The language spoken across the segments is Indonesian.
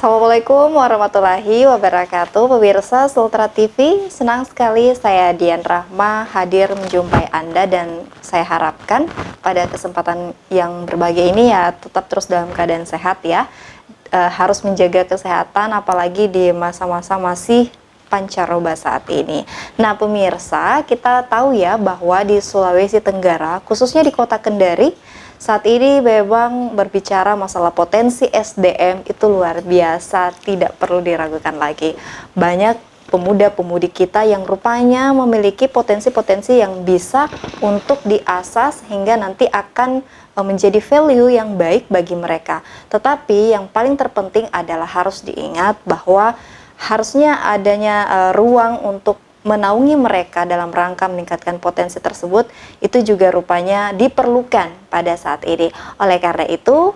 Assalamualaikum warahmatullahi wabarakatuh. Pemirsa Sultra TV, senang sekali saya Dian Rahma hadir menjumpai Anda dan saya harapkan pada kesempatan yang berbahagia ini ya tetap terus dalam keadaan sehat ya. Harus menjaga kesehatan apalagi di masa-masa masih pancaroba saat ini. Nah pemirsa, kita tahu ya bahwa di Sulawesi Tenggara, khususnya di kota Kendari, saat ini memang berbicara masalah potensi SDM itu luar biasa, tidak perlu diragukan lagi. Banyak pemuda-pemudi kita yang rupanya memiliki potensi-potensi yang bisa untuk diasah sehingga nanti akan menjadi value yang baik bagi mereka. Tetapi yang paling terpenting adalah harus diingat bahwa harusnya adanya ruang untuk menaungi mereka dalam rangka meningkatkan potensi tersebut itu juga rupanya diperlukan pada saat ini. Oleh karena itu,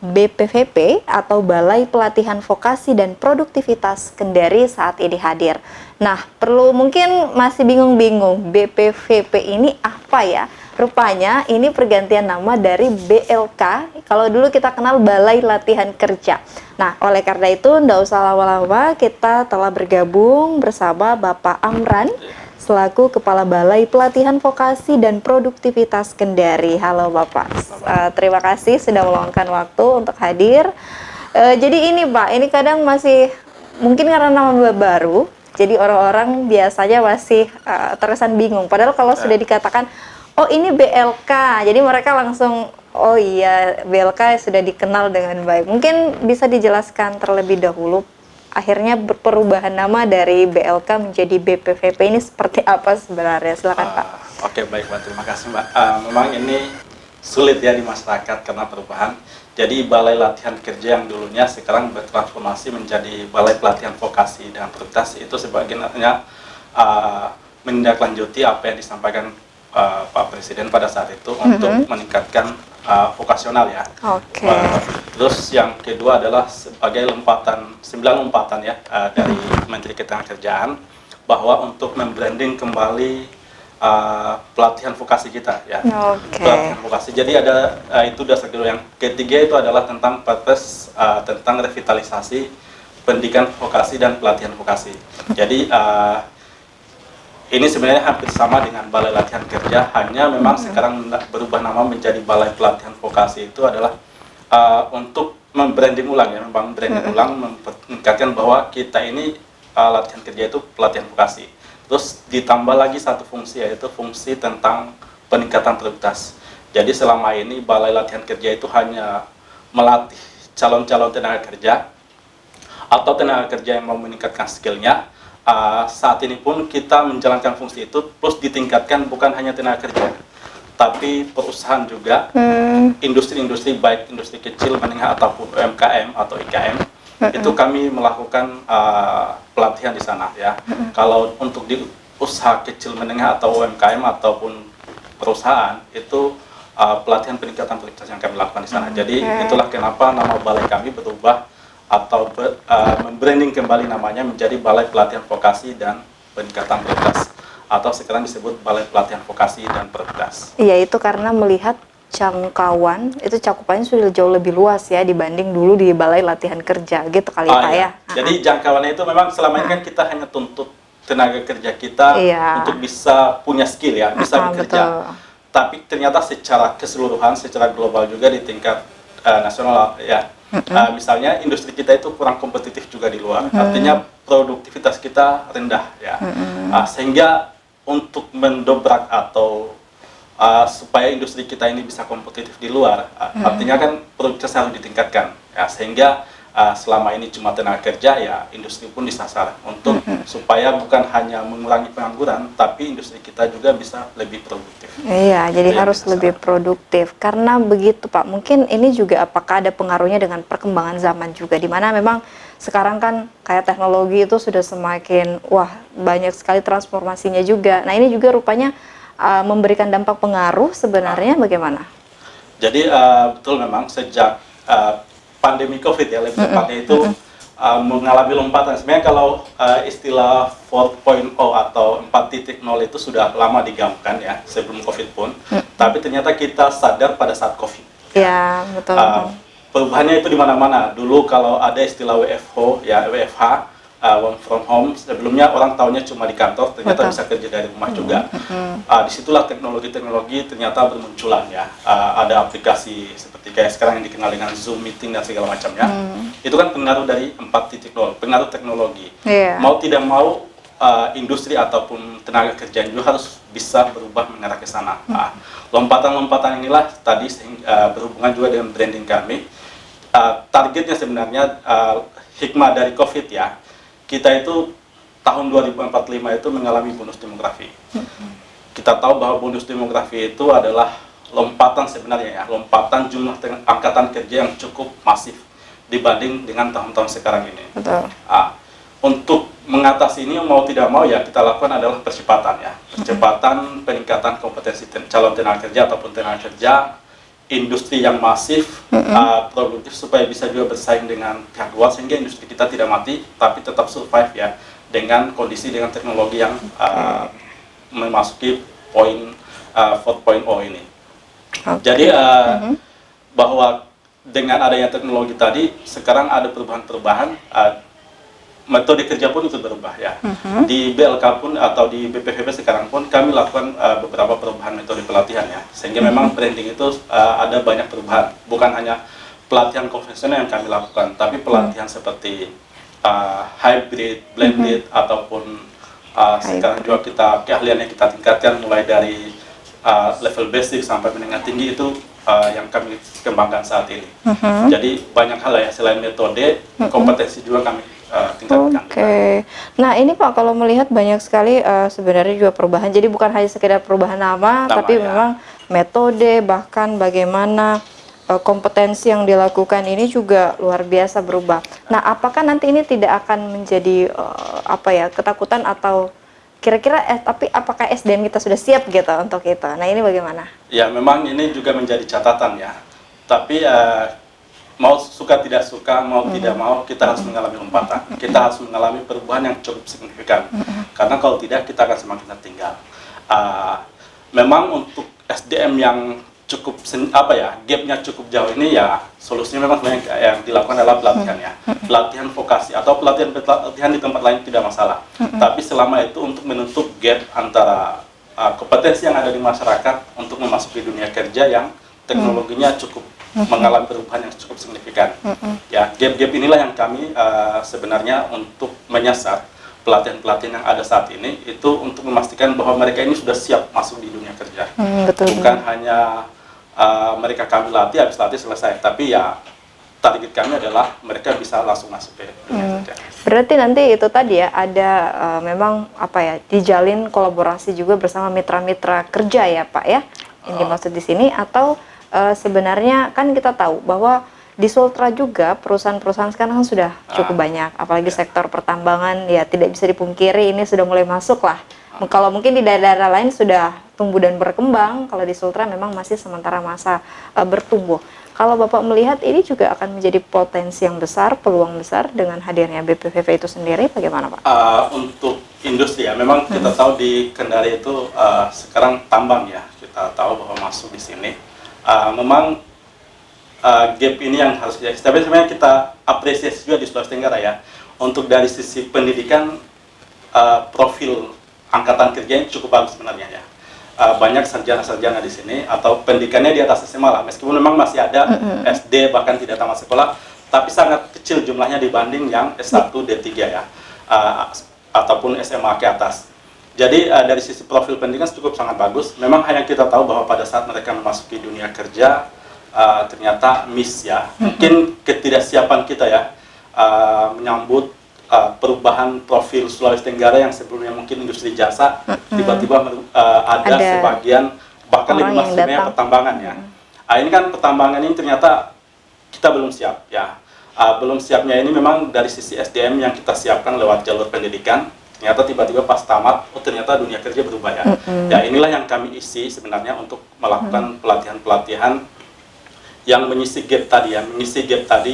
BPVP atau Balai Pelatihan Vokasi dan Produktivitas Kendari saat ini hadir. Nah, perlu mungkin masih bingung-bingung, BPVP ini apa ya? Rupanya ini pergantian nama dari BLK, kalau dulu kita kenal Balai Latihan Kerja. Nah, oleh karena itu, tidak usah lama-lama, kita telah bergabung bersama Bapak Amran, selaku Kepala Balai Pelatihan Vokasi dan Produktivitas Kendari. Halo Bapak, terima kasih sudah meluangkan waktu untuk hadir. Jadi ini Pak, ini kadang masih, mungkin karena nama baru, jadi orang-orang biasanya masih terkesan bingung. Padahal kalau sudah dikatakan, oh ini BLK, jadi mereka langsung, oh iya BLK sudah dikenal dengan baik. Mungkin bisa dijelaskan terlebih dahulu, akhirnya perubahan nama dari BLK menjadi BPVP ini seperti apa sebenarnya? Silakan Pak. Oke, baik Mbak, terima kasih Mbak. Memang ini sulit ya di masyarakat karena perubahan. Jadi Balai Latihan Kerja yang dulunya sekarang bertransformasi menjadi Balai Pelatihan Vokasi dan Produktivitas, itu sebagiannya menindaklanjuti apa yang disampaikan Pak Presiden pada saat itu untuk meningkatkan vokasional ya. Oke. Terus yang kedua adalah sebagai sembilan lompatan ya dari Menteri Ketenagakerjaan bahwa untuk membranding kembali pelatihan vokasi kita ya. Pelatihan vokasi. Jadi ada itu dasar kedua. Yang ketiga itu adalah tentang Perpres tentang revitalisasi pendidikan vokasi dan pelatihan vokasi. Jadi ini sebenarnya hampir sama dengan Balai Latihan Kerja, hanya memang sekarang berubah nama menjadi Balai Pelatihan Vokasi. Itu adalah untuk membranding ulang ya, memang branding ulang, mengingatkan bahwa kita ini latihan kerja itu pelatihan vokasi. Terus ditambah lagi satu fungsi, yaitu fungsi tentang peningkatan produktivitas. Jadi selama ini Balai Latihan Kerja itu hanya melatih calon-calon tenaga kerja atau tenaga kerja yang mau meningkatkan skillnya. Saat ini pun kita menjalankan fungsi itu, plus ditingkatkan bukan hanya tenaga kerja, tapi perusahaan juga, industri-industri baik industri kecil, menengah ataupun UMKM atau IKM, itu kami melakukan pelatihan di sana ya. Kalau untuk di usaha kecil, menengah atau UMKM ataupun perusahaan itu pelatihan peningkatan produktivitas yang kami lakukan di sana. Jadi itulah kenapa nama balai kami berubah atau membranding kembali namanya menjadi Balai Pelatihan Vokasi dan Peningkatan Produktivitas, atau sekarang disebut Balai Pelatihan Vokasi dan Produktivitas. Iya, itu karena melihat jangkauan itu cakupannya sudah jauh lebih luas ya dibanding dulu di Balai Latihan Kerja gitu kali Pak ya. Jadi jangkauannya itu memang selama ini kan kita hanya tuntut tenaga kerja kita untuk bisa punya skill ya, bisa bekerja. Tapi ternyata secara keseluruhan, secara global juga di tingkat nasional ya. Misalnya industri kita itu kurang kompetitif juga di luar, artinya produktivitas kita rendah ya, sehingga untuk mendobrak atau supaya industri kita ini bisa kompetitif di luar, artinya kan produktivitas harus ditingkatkan ya, sehingga selama ini cuma tenaga kerja ya, industri pun disasar untuk supaya bukan hanya mengurangi pengangguran, tapi industri kita juga bisa lebih produktif. Iya, jadi harus lebih produktif. Karena begitu Pak, mungkin ini juga apakah ada pengaruhnya dengan perkembangan zaman juga, di mana memang sekarang kan kayak teknologi itu sudah semakin banyak sekali transformasinya juga. Nah ini juga rupanya memberikan dampak pengaruh sebenarnya bagaimana? Jadi betul memang sejak pandemi COVID ya, lebih tepatnya itu mengalami lompatan. Sebenarnya kalau istilah 4.0 atau 4.0 itu sudah lama digaungkan ya, sebelum COVID pun. Tapi ternyata kita sadar pada saat COVID. Ya, betul. perubahannya itu di mana-mana. Dulu kalau ada istilah WFH, ya WFH, work from home, sebelumnya orang tahunya cuma di kantor, ternyata bisa kerja dari rumah juga. Disitulah teknologi-teknologi ternyata bermunculan ya. Ada aplikasi seperti kayak sekarang yang dikenal dengan Zoom meeting dan segala macamnya. Itu kan pengaruh dari 4.0, pengaruh teknologi. Mau tidak mau, industri ataupun tenaga kerja juga harus bisa berubah mengarah ke sana. Lompatan-lompatan inilah tadi berhubungan juga dengan branding kami. Targetnya sebenarnya hikmah dari COVID ya. Kita itu tahun 2045 itu mengalami bonus demografi. Kita tahu bahwa bonus demografi itu adalah lompatan sebenarnya ya, lompatan jumlah angkatan kerja yang cukup masif dibanding dengan tahun-tahun sekarang ini. Betul. Untuk mengatasi ini mau tidak mau ya kita lakukan adalah percepatan ya, percepatan peningkatan kompetensi calon tenaga kerja ataupun tenaga kerja, industri yang masif, produktif supaya bisa juga bersaing dengan pihak luar sehingga industri kita tidak mati tapi tetap survive ya dengan kondisi dengan teknologi yang memasuki poin 4.0 ini. Jadi bahwa dengan adanya teknologi tadi sekarang ada perubahan-perubahan, metode kerja pun ikut berubah ya. Di BLK pun atau di BPVP sekarang pun kami lakukan beberapa perubahan metode pelatihan ya. Sehingga memang branding itu ada banyak perubahan. Bukan hanya pelatihan konvensional yang kami lakukan, tapi pelatihan seperti hybrid, blended ataupun sekarang juga keahlian yang kita tingkatkan mulai dari level basic sampai menengah tinggi itu yang kami kembangkan saat ini. Jadi banyak hal ya, selain metode, kompetensi juga kami tingkatkan. Nah ini Pak, kalau melihat banyak sekali sebenarnya juga perubahan. Jadi bukan hanya sekedar perubahan nama tapi ya, memang metode, bahkan bagaimana kompetensi yang dilakukan ini juga luar biasa berubah. Nah apakah nanti ini tidak akan menjadi ketakutan atau kira-kira tapi apakah SDM kita sudah siap gitu untuk itu? Nah ini bagaimana? Ya memang ini juga menjadi catatan ya. Tapi mau suka tidak suka, mau tidak mau, kita harus mengalami lompatan. Kita harus mengalami perubahan yang cukup signifikan. Karena kalau tidak, kita akan semakin tertinggal. Memang untuk SDM yang cukup gapnya cukup jauh ini ya, solusinya memang yang dilakukan adalah pelatihan ya. Pelatihan vokasi atau pelatihan di tempat lain tidak masalah. Tapi selama itu untuk menutup gap antara kompetensi yang ada di masyarakat untuk memasuki dunia kerja yang teknologinya cukup mengalami perubahan yang cukup signifikan. Ya, gap-gap inilah yang kami sebenarnya untuk menyasar pelatihan-pelatihan yang ada saat ini itu untuk memastikan bahwa mereka ini sudah siap masuk di dunia kerja. Bukan hanya mereka kami latih, habis latih selesai, tapi ya target kami adalah mereka bisa langsung masuk ke dunia kerja. Berarti nanti itu tadi ya ada memang dijalin kolaborasi juga bersama mitra-mitra kerja ya Pak ya, yang dimaksud di sini, atau sebenarnya kan kita tahu bahwa di Sultra juga perusahaan-perusahaan sekarang sudah cukup banyak, apalagi sektor pertambangan ya tidak bisa dipungkiri ini sudah mulai masuk lah. Kalau mungkin di daerah-daerah lain sudah tumbuh dan berkembang, kalau di Sultra memang masih sementara masa bertumbuh. Kalau Bapak melihat ini juga akan menjadi potensi yang besar, peluang besar dengan hadirnya BPVP itu sendiri, bagaimana Pak? Untuk industri ya, memang kita tahu di Kendari itu sekarang tambang ya, kita tahu bahwa masuk di sini. Memang gap ini yang harus tapi sebenarnya kita apresiasi juga di Sulawesi Tenggara ya, untuk dari sisi pendidikan profil angkatan kerjanya cukup bagus sebenarnya ya. Banyak sarjana-sarjana di sini atau pendidikannya di atas SMA lah, meskipun memang masih ada SD bahkan tidak tamat sekolah, tapi sangat kecil jumlahnya dibanding yang S1, D3 ya, ataupun SMA ke atas. Jadi dari sisi profil pendidikan cukup sangat bagus. Memang hanya kita tahu bahwa pada saat mereka memasuki dunia kerja ternyata miss ya. Mungkin ketidaksiapan kita ya menyambut perubahan profil Sulawesi Tenggara yang sebelumnya mungkin industri jasa, tiba-tiba ada sebagian bahkan lebih masifnya pertambangan ya. Ini kan pertambangan ini ternyata kita belum siap ya. Belum siapnya ini memang dari sisi SDM yang kita siapkan lewat jalur pendidikan. Ternyata tiba-tiba pas tamat, ternyata dunia kerja berubah ya. Ya inilah yang kami isi sebenarnya untuk melakukan pelatihan-pelatihan yang mengisi gap tadi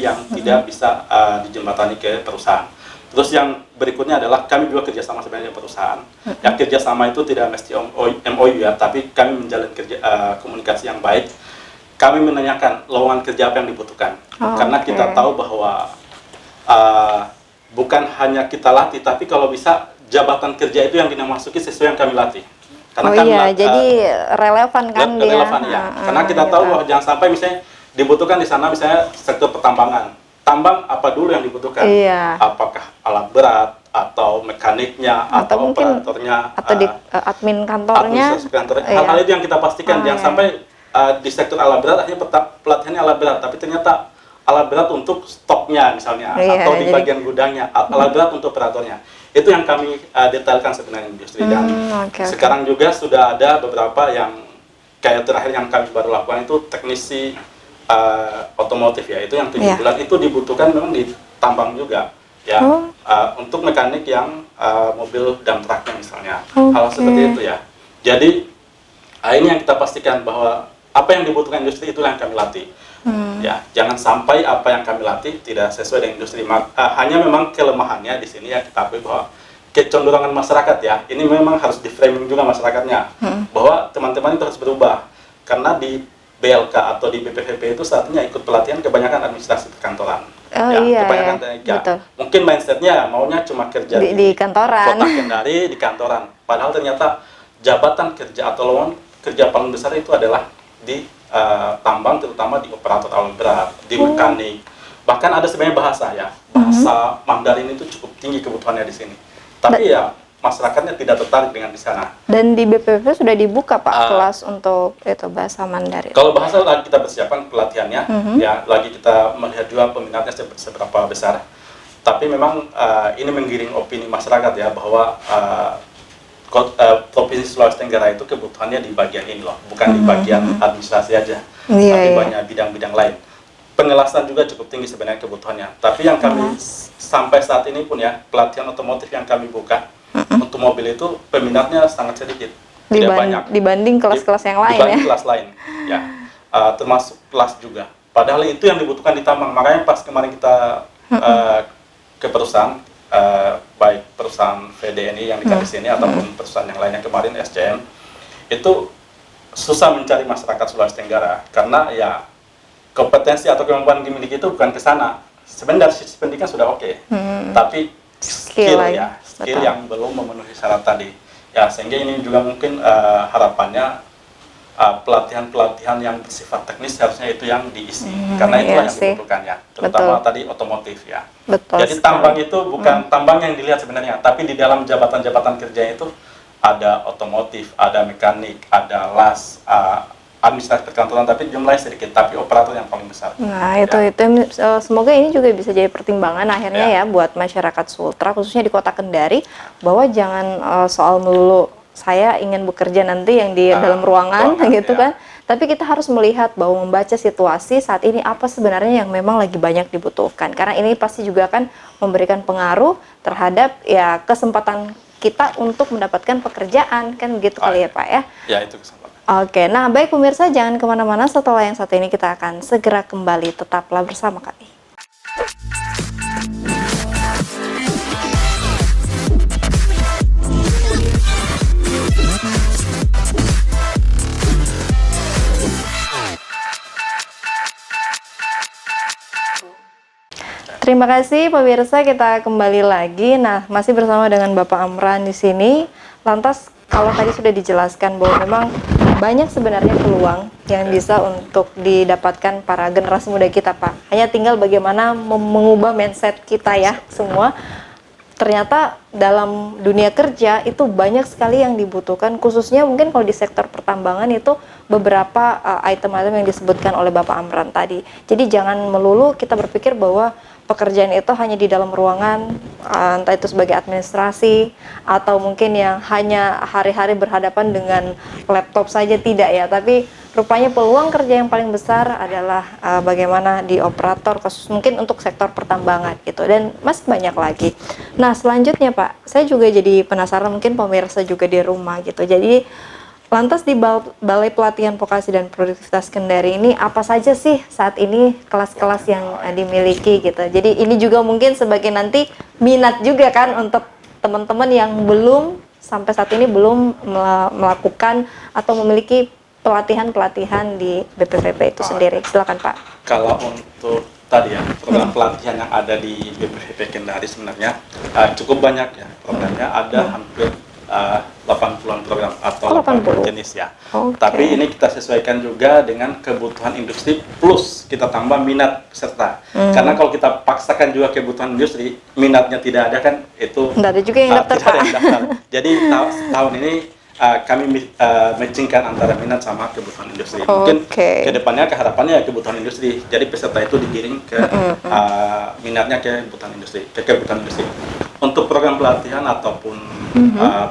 yang tidak bisa dijembatani ke perusahaan. Terus yang berikutnya adalah kami juga kerjasama sebenarnya dengan perusahaan. Ya kerjasama itu tidak mesti MOU ya, tapi kami menjalin komunikasi yang baik kami menanyakan lowongan kerja apa yang dibutuhkan. Karena kita tahu bahwa bukan hanya kita latih, tapi kalau bisa jabatan kerja itu yang dimasuki sesuai yang kami latih. Karena jadi relevan kan dia. Relevan ya. Karena kita tahu bahwa jangan sampai misalnya dibutuhkan di sana misalnya sektor pertambangan. Tambang apa dulu yang dibutuhkan? Apakah alat berat atau mekaniknya atau operatornya atau di admin kantornya? Hal-hal itu yang kita pastikan. Jangan sampai di sektor alat berat akhirnya pelatihannya alat berat, tapi ternyata alat berat untuk stoknya misalnya, atau di bagian gudangnya, alat berat untuk operatornya. Itu yang kami detailkan sebenarnya industri. Dan sekarang juga sudah ada beberapa yang kayak terakhir yang kami baru lakukan itu teknisi otomotif ya, itu yang 7 bulan itu dibutuhkan memang di tambang juga ya, untuk mekanik yang mobil dump trucknya misalnya, hal seperti itu ya. Jadi ini yang kita pastikan bahwa apa yang dibutuhkan industri itulah yang kami latih. Ya, jangan sampai apa yang kami latih tidak sesuai dengan industri. Hanya memang kelemahannya di sini ya, kita akui bahwa kecenderungan masyarakat ya, ini memang harus di framing juga masyarakatnya, bahwa teman-teman itu harus berubah. Karena di BLK atau di BPVP itu saatnya ikut pelatihan kebanyakan administrasi perkantoran. Kebanyakan mungkin mindsetnya maunya cuma kerja di kantoran, kota Kendari, di kantoran. Padahal ternyata jabatan kerja atau lowongan kerja paling besar itu adalah di tambang, terutama di operator alat berat, di mekanik. Bahkan ada sebenarnya bahasa ya, bahasa Mandarin itu cukup tinggi kebutuhannya di sini. Tapi ya masyarakatnya tidak tertarik dengan di sana. Dan di BPP sudah dibuka Pak kelas untuk itu bahasa Mandarin. Kalau bahasa lagi kita persiapkan pelatihannya, ya lagi kita melihat juga peminatnya seberapa besar. Tapi memang ini menggiring opini masyarakat ya, bahwa Provinsi Sulawesi Tenggara itu kebutuhannya di bagian ini loh, bukan di bagian administrasi aja, tapi banyak bidang-bidang lain. Pengelasan juga cukup tinggi sebenarnya kebutuhannya. Tapi yang kami sampai saat ini pun ya, pelatihan otomotif yang kami buka untuk mobil itu peminatnya sangat sedikit, tidak banyak dibanding kelas-kelas yang lain dibanding kelas lain ya, termasuk kelas juga. Padahal itu yang dibutuhkan di tambang. Makanya pas kemarin kita ke perusahaan, baik perusahaan VDNI yang di sini ataupun perusahaan yang lainnya kemarin SCM, itu susah mencari masyarakat Sulawesi Tenggara karena ya kompetensi atau kemampuan yang dimiliki itu bukan ke sana. Sebenarnya dari sisi pendidikan sudah oke, tapi skill yang belum memenuhi syarat tadi ya, sehingga ini juga mungkin harapannya pelatihan-pelatihan yang bersifat teknis harusnya itu yang diisi, karena itulah yang dibutuhkan ya, terutama tadi otomotif ya. Jadi tambang itu bukan tambang yang dilihat sebenarnya, tapi di dalam jabatan-jabatan kerja itu ada otomotif, ada mekanik, ada las, administrasi perkantoran, tapi jumlahnya sedikit, tapi operator yang paling besar. Nah itu semoga ini juga bisa jadi pertimbangan akhirnya ya buat masyarakat Sultra, khususnya di Kota Kendari, bahwa jangan soal melulu saya ingin bekerja nanti yang di dalam ruangan gitu kan, tapi kita harus melihat bahwa membaca situasi saat ini apa sebenarnya yang memang lagi banyak dibutuhkan, karena ini pasti juga akan memberikan pengaruh terhadap ya kesempatan kita untuk mendapatkan pekerjaan, kan begitu kali ya Pak ya? Ya, itu kesempatan. Oke, nah baik pemirsa, jangan kemana-mana, setelah yang satu ini kita akan segera kembali, tetaplah bersama kami. Terima kasih pemirsa, kita kembali lagi. Nah, masih bersama dengan Bapak Amran di sini. Lantas kalau tadi sudah dijelaskan bahwa memang banyak sebenarnya peluang yang bisa untuk didapatkan para generasi muda kita, Pak. Hanya tinggal bagaimana mengubah mindset kita ya semua. Ternyata dalam dunia kerja itu banyak sekali yang dibutuhkan, khususnya mungkin kalau di sektor pertambangan itu beberapa item-item yang disebutkan oleh Bapak Amran tadi. Jadi jangan melulu kita berpikir bahwa pekerjaan itu hanya di dalam ruangan, entah itu sebagai administrasi atau mungkin yang hanya hari-hari berhadapan dengan laptop saja, tidak ya, tapi rupanya peluang kerja yang paling besar adalah bagaimana di operator, khusus mungkin untuk sektor pertambangan gitu, dan masih banyak lagi. Nah selanjutnya Pak, saya juga jadi penasaran, mungkin pemirsa juga di rumah gitu, jadi lantas di Balai Pelatihan Vokasi dan Produktivitas Kendari ini apa saja sih saat ini kelas-kelas yang dimiliki gitu. Jadi ini juga mungkin sebagai nanti minat juga kan untuk teman-teman yang belum sampai saat ini belum melakukan atau memiliki pelatihan-pelatihan di BPVP itu sendiri? Silakan Pak. Kalau untuk tadi ya program pelatihan yang ada di BPVP Kendari sebenarnya cukup banyak ya programnya, ada hampir 80-an program atau 80 jenis ya. Tapi ini kita sesuaikan juga dengan kebutuhan industri plus kita tambah minat peserta. Karena kalau kita paksakan juga kebutuhan industri, minatnya tidak ada kan itu nggak ada juga yang daftar, tidak ada yang daftar. Jadi tahun ini kami matchingkan antara minat sama kebutuhan industri. Mungkin kedepannya keharapannya kebutuhan industri. Jadi peserta itu digiring ke minatnya ke kebutuhan industri. Untuk program pelatihan ataupun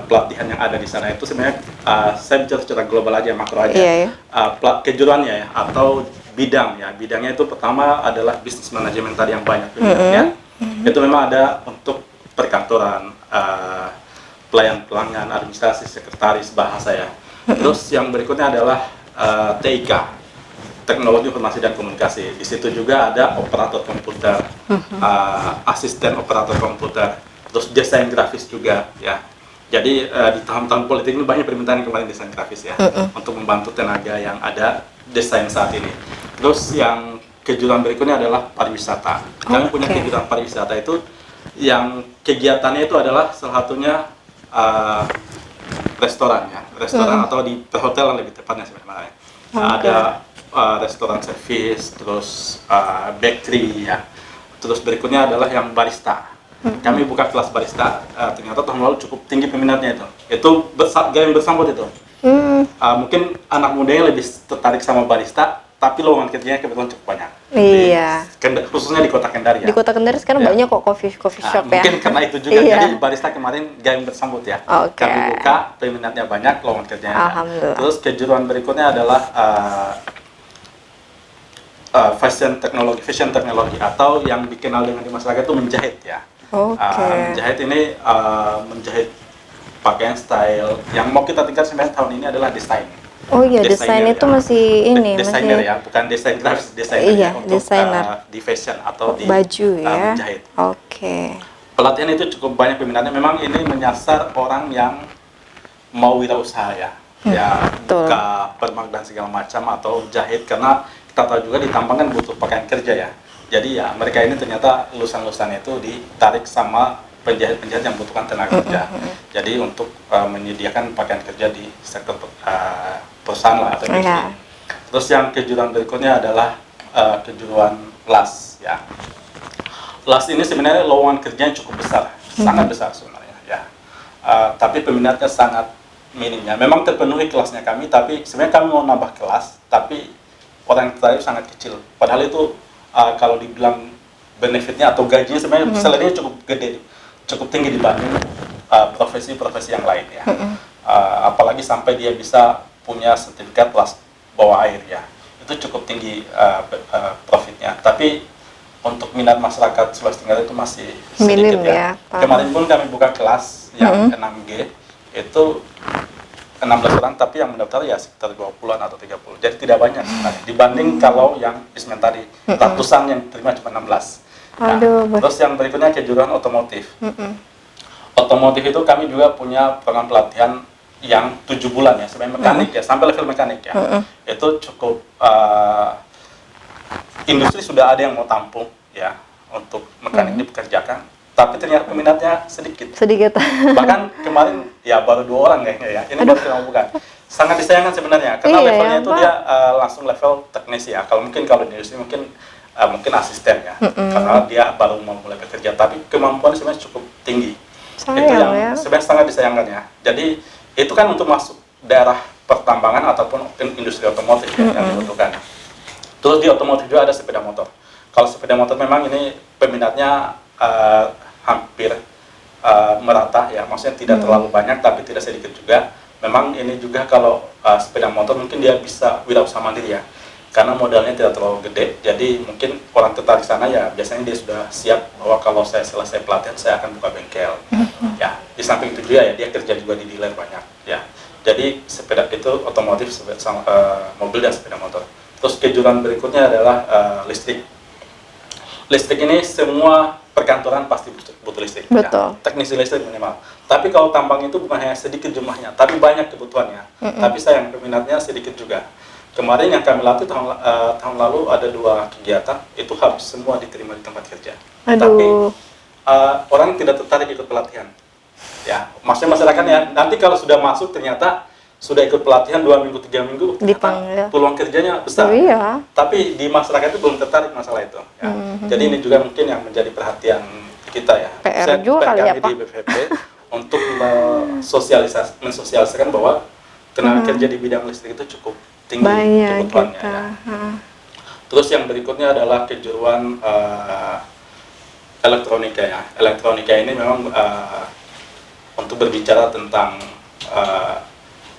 pelatihan yang ada di sana itu sebenarnya saya bicara secara global aja, makro aja. Kejuruannya ya atau bidangnya itu pertama adalah bisnis manajemen tadi yang banyak minatnya. Itu memang ada untuk perkantoran, pelayan pelanggan, administrasi, sekretaris, bahasa ya. Terus yang berikutnya adalah TIK, teknologi informasi dan komunikasi. Di situ juga ada operator komputer, asisten operator komputer, terus desain grafis juga ya. Jadi di tahun-tahun politik ini banyak permintaan kemarin desain grafis ya, untuk membantu tenaga yang ada desain saat ini. Terus yang kejuruan berikutnya adalah pariwisata. Kami punya kejuruan pariwisata itu yang kegiatannya itu adalah salah satunya restoran ya, atau di perhotelan lebih tepatnya sebenarnya. Ada restoran servis, terus bakery ya. Terus berikutnya adalah yang barista. Kami buka kelas barista, ternyata tahun lalu cukup tinggi peminatnya itu. Itu gaya yang bersambut itu. Mungkin anak mudanya lebih tertarik sama barista, tapi lowongan kerjanya kebetulan cukup banyak. Iya. Khususnya di kota Kendari ya. Di kota Kendari sekarang banyak kok coffee shop ya. Mungkin karena itu juga, jadi barista kemarin gaya yang bersambut ya. Kami buka, peminatnya banyak, lowongan kerjanya. Alhamdulillah. Terus kejuruan berikutnya adalah fashion teknologi atau yang dikenal dengan di masyarakat itu menjahit ya. Menjahit ini menjahit pakaian style. Yang mau kita tingkat sebenarnya tahun ini adalah desain. Oh iya, desain itu masih ini, desainer ya, bukan desain grafis, desainer ya, untuk di fashion atau di baju ya. Menjahit. Pelatihan itu cukup banyak peminatnya. Memang ini menyasar orang yang mau wirausaha ya, buka permak dan segala macam atau jahit, karena kita tahu juga di tambang kan butuh pakaian kerja ya. Jadi ya mereka ini ternyata lulusan-lulusan itu ditarik sama penjahit-penjahit yang membutuhkan tenaga kerja. Jadi untuk menyediakan pakaian kerja di sektor perusahaan lah atau industri. Terus yang kejuruan berikutnya adalah kejuruan las ya. Las ini sebenarnya lowongan kerjanya cukup besar, sangat besar sebenarnya ya. Tapi peminatnya sangat minimnya. Memang terpenuhi kelasnya kami, tapi sebenarnya kami mau nambah kelas, tapi orang yang tertarik sangat kecil. Padahal itu kalau dibilang benefitnya atau gajinya sebenarnya salary-nya cukup gede, cukup tinggi dibanding profesi-profesi yang lain ya. Apalagi sampai dia bisa punya sertifikat kelas bawah air ya, itu cukup tinggi profitnya. Tapi untuk minat masyarakat Sulawesi Tenggara itu masih sedikit ya. Kemarin pun kami buka kelas yang 6G itu 16 orang, tapi yang mendaftar ya sekitar 20-an atau 30. Jadi tidak banyak sebenarnya dibanding kalau yang Ismen tadi, ratusan yang terima cuma 16. Terus yang berikutnya kejuruan otomotif. Otomotif itu kami juga punya program pelatihan yang 7 bulan ya, sebenarnya mekanik ya, sampai level mekanik ya. Itu cukup industri sudah ada yang mau tampung ya untuk mekanik dipekerjakan, tapi ternyata peminatnya sedikit. Bahkan kemarin ya baru 2 orang kayaknya ya. Ini baru kita bukan. Sangat disayangkan sebenarnya karena levelnya itu dia langsung level teknis ya. Kalau di industri mungkin asisten ya, karena dia baru mau mulai bekerja, tapi kemampuan sebenarnya cukup tinggi. Itu yang sebenarnya sangat disayangkan ya. Jadi itu kan untuk masuk daerah pertambangan ataupun industri otomotif ya, yang dibutuhkan. Terus di otomotif juga ada sepeda motor. Kalau sepeda motor memang ini peminatnya hampir merata ya, maksudnya tidak terlalu banyak tapi tidak sedikit juga. Memang ini juga kalau sepeda motor mungkin dia bisa wirausaha mandiri ya, karena modalnya tidak terlalu gede. Jadi mungkin orang tertarik sana ya biasanya dia sudah siap bahwa kalau saya selesai pelatihan saya akan buka bengkel. Ya, di samping itu juga ya dia kerja juga di dealer banyak ya. Jadi sepeda itu otomotif mobil dan sepeda motor. Terus kejuruan berikutnya adalah listrik. listrik ini semua perkantoran pasti butuh listrik. Betul. Ya. Teknisi listrik minimal. Tapi kalau tambang itu bukan hanya sedikit jumlahnya, tapi banyak kebutuhannya. Tapi sayang peminatnya sedikit juga. Kemarin yang kami latih tahun lalu ada 2 kegiatan, itu habis semua diterima di tempat kerja. Aduh. Tapi orang tidak tertarik ikut pelatihan. Ya, maksudnya masyarakat ya, nanti kalau sudah masuk ternyata sudah ikut pelatihan 2 minggu, 3 minggu, Dipanggil. peluang kerjanya besar. Oh, iya. Tapi di masyarakat itu belum tertarik masalah itu. Ya. Jadi ini juga mungkin yang menjadi perhatian kita ya. PR juga kali ya, kami Pak. di BPP untuk mensosialisasikan bahwa tenaga kerja di bidang listrik itu cukup tinggi Banyak kebutuhannya. kita. Ya. Terus yang berikutnya adalah kejuruan elektronika ya. Elektronika ini memang untuk berbicara tentang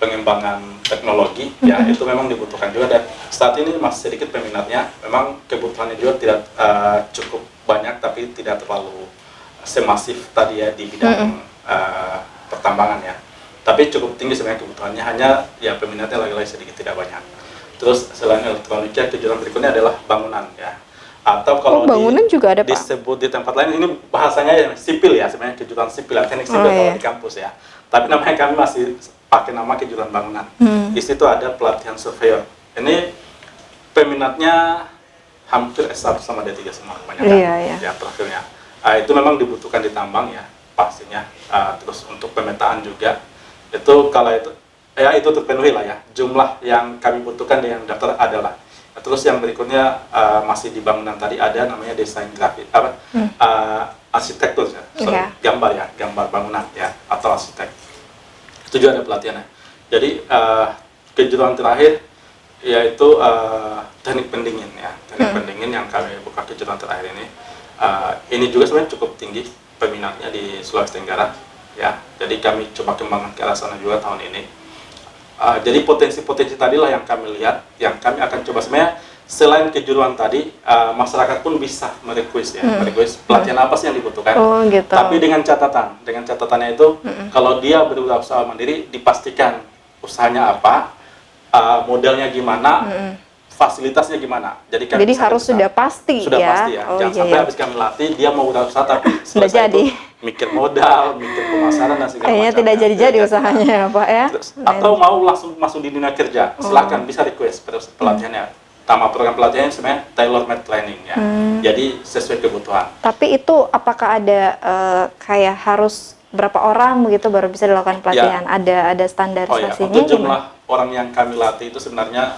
pengembangan teknologi ya, itu memang dibutuhkan juga, dan saat ini masih sedikit peminatnya. Memang kebutuhannya juga tidak cukup banyak, tapi tidak terlalu semasif tadi ya di bidang pertambangan ya. Tapi cukup tinggi sebenarnya kebutuhannya, hanya ya peminatnya lagi-lagi sedikit tidak banyak. Terus selain elektronika, kejuruan berikutnya adalah bangunan ya. Atau kalau bangunan juga ada, Pak? disebut di tempat lain, ini bahasanya ya sipil ya, sebenarnya kejuruan sipil, teknik sipil kalau iya. di kampus ya. Tapi namanya kami masih pakai nama kejuruan bangunan. Di situ ada pelatihan surveyor. Ini peminatnya hampir S1 sama D3 semua kebanyakan. Iya. Ya, profilnya. Itu memang dibutuhkan di tambang ya, pastinya. Terus untuk pemetaan juga. Itu kalau itu ya itu terpenuhi lah ya. Jumlah yang kami butuhkan yang daftar adalah. Terus yang berikutnya masih di bangunan tadi ada namanya desain grafis arsitektur ya. Gambar bangunan ya, atau arsitek. Itu juga ada pelatihannya. Jadi kejuruan terakhir yaitu teknik pendingin ya. Teknik pendingin yang kami buka kejuruan terakhir ini. Ini juga sebenarnya cukup tinggi peminatnya di Sulawesi Tenggara ya. Jadi kami coba kembangkan ke arah sana juga tahun ini. Jadi potensi-potensi tadilah yang kami lihat, yang kami akan coba. Sebenarnya selain kejuruan tadi, masyarakat pun bisa merequest ya, merequest pelatihan apa sih yang dibutuhkan. Oh, gitu. Tapi dengan catatannya itu, kalau dia berusaha mandiri, dipastikan usahanya apa, modelnya gimana, fasilitasnya gimana. Jadi harus sudah pasti sudah ya. pasti ya. Jangan sampai habis kami latih dia mau usaha tapi selesai jadi. itu mikir modal, mikir pemasaran dan segala Kayaknya macam. tidak jadi usahanya ya, Pak ya. Terus, atau mau langsung masuk di dunia kerja, silakan bisa request pelatihannya. Nama program pelatihannya sebenarnya tailor made training ya. Jadi sesuai kebutuhan. Tapi itu apakah ada kayak harus berapa orang begitu baru bisa dilakukan pelatihan? Ya. Ada standarisasinya? Untuk jumlah orang yang kami latih itu sebenarnya